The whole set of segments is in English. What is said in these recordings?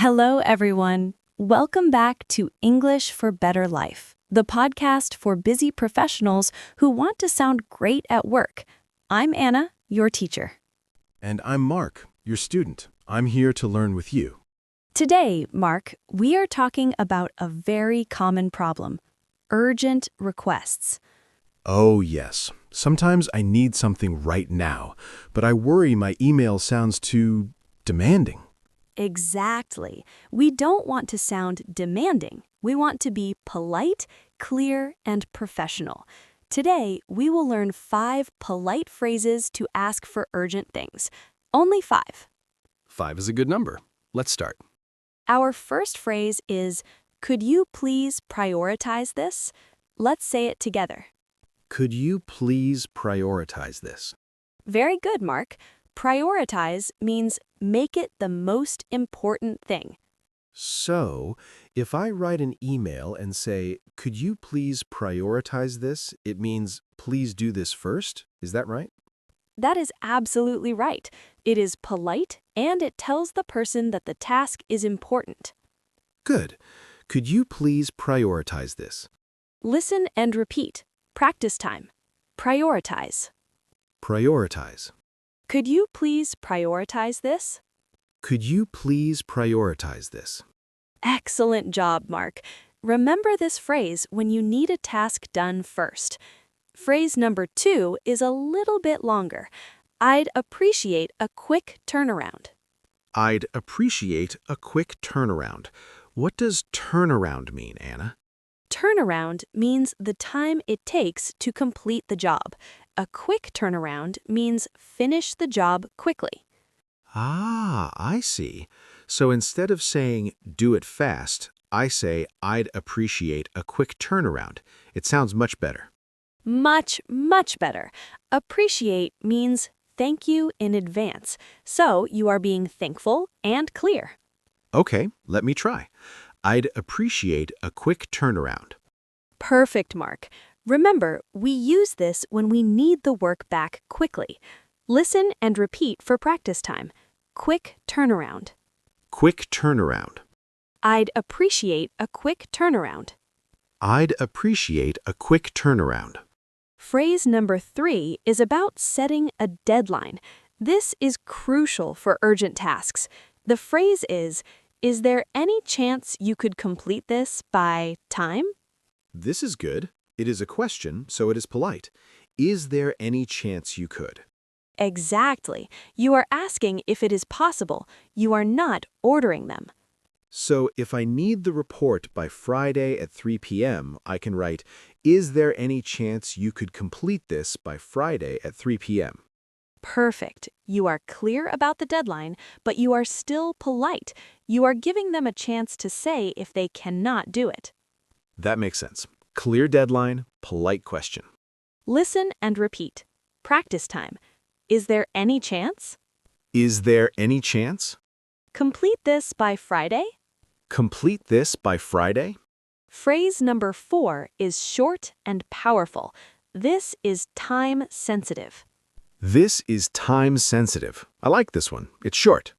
Hello, everyone. Welcome back to English for Better Life, the podcast for busy professionals who want to sound great at work. I'm Anna, your teacher. And I'm Mark, your student. I'm here to learn with you. Today, Mark, we are talking about a very common problem, urgent requests. Oh, yes. Sometimes I need something right now, but I worry my email sounds too demanding. Exactly. We don't want to sound demanding. We want to be polite, clear, and professional. Today, we will learn 5 polite phrases to ask for urgent things. Only 5. 5 is a good number. Let's start. Our first phrase is, "Could you please prioritize this?" Let's say it together. Could you please prioritize this? Very good, Mark. Prioritize means make it the most important thing. So, if I write an email and say, could you please prioritize this, it means please do this first? Is that right? That is absolutely right. It is polite and it tells the person that the task is important. Good. Could you please prioritize this? Listen and repeat. Practice time. Prioritize. Prioritize. Could you please prioritize this? Could you please prioritize this? Excellent job, Mark. Remember this phrase when you need a task done first. Phrase number 2 is a little bit longer. I'd appreciate a quick turnaround. I'd appreciate a quick turnaround. What does turnaround mean, Anna? Turnaround means the time it takes to complete the job. A quick turnaround means finish the job quickly. Ah, I see. So instead of saying, do it fast, I say, I'd appreciate a quick turnaround. It sounds much better. Much, much better. Appreciate means thank you in advance, so you are being thankful and clear. Okay, let me try. I'd appreciate a quick turnaround. Perfect, Mark. Remember, we use this when we need the work back quickly. Listen and repeat for practice time. Quick turnaround. Quick turnaround. I'd appreciate a quick turnaround. I'd appreciate a quick turnaround. Phrase number 3 is about setting a deadline. This is crucial for urgent tasks. The phrase is there any chance you could complete this by time? This is good. It is a question, so it is polite. Is there any chance you could? Exactly. You are asking if it is possible. You are not ordering them. So if I need the report by Friday at 3 p.m., I can write, is there any chance you could complete this by Friday at 3 p.m.? Perfect. You are clear about the deadline, but you are still polite. You are giving them a chance to say if they cannot do it. That makes sense. Clear deadline, polite question. Listen and repeat. Practice time. Is there any chance? Is there any chance? Complete this by Friday? Complete this by Friday? Phrase number 4 is short and powerful. This is time sensitive. This is time sensitive. I like this one. It's short.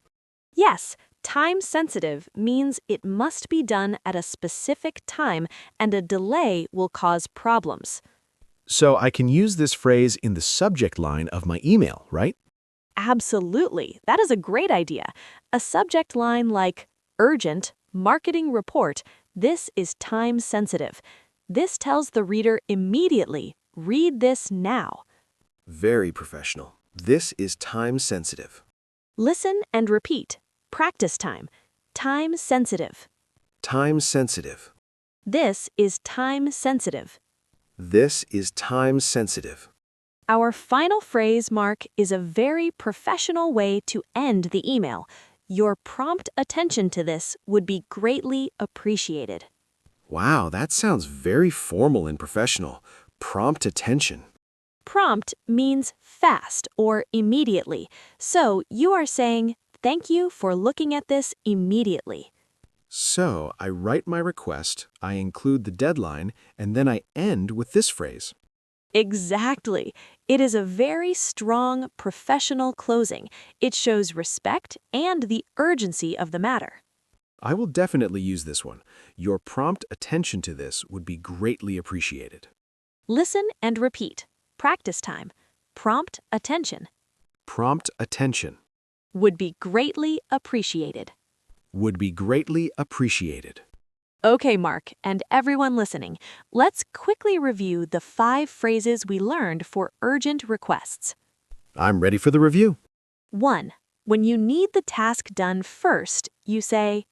Yes, time sensitive means it must be done at a specific time and a delay will cause problems. So I can use this phrase in the subject line of my email, right? Absolutely. That is a great idea. A subject line like urgent, marketing report, this is time sensitive. This tells the reader immediately, read this now. Very professional. This is time sensitive. Listen and repeat. Practice time. Time sensitive. Time sensitive. This is time sensitive. This is time sensitive. Our final phrase, Mark, is a very professional way to end the email. Your prompt attention to this would be greatly appreciated. Wow, that sounds very formal and professional. Prompt attention. Prompt means fast or immediately. So you are saying, thank you for looking at this immediately. So I write my request, I include the deadline, and then I end with this phrase. Exactly. It is a very strong, professional closing. It shows respect and the urgency of the matter. I will definitely use this one. Your prompt attention to this would be greatly appreciated. Listen and repeat. Practice time. Prompt attention. Prompt attention Would be greatly appreciated. would be greatly appreciated. Okay, Mark, and everyone listening, let's quickly review the 5 phrases we learned for urgent requests. I'm ready for the review. 1. When you need the task done first, you say.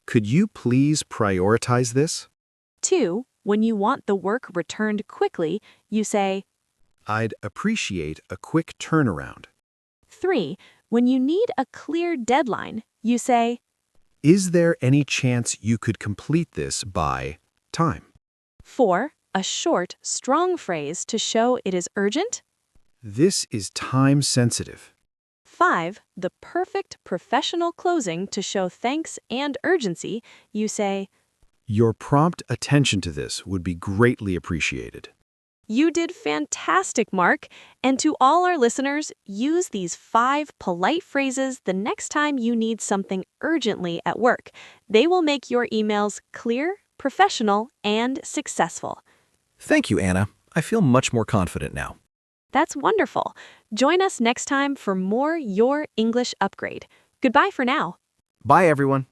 Could you please prioritize this? 2. When you want the work returned quickly, you say. I'd appreciate a quick turnaround. 3. When you need a clear deadline, you say. Is there any chance you could complete this by time? 4. A short, strong phrase to show it is urgent. This is time sensitive. 5. The perfect professional closing to show thanks and urgency, you say. Your prompt attention to this would be greatly appreciated. You did fantastic, Mark. And to all our listeners, use these 5 polite phrases the next time you need something urgently at work. They will make your emails clear, professional, and successful. Thank you, Anna. I feel much more confident now. That's wonderful. Join us next time for more Your English Upgrade. Goodbye for now. Bye, everyone.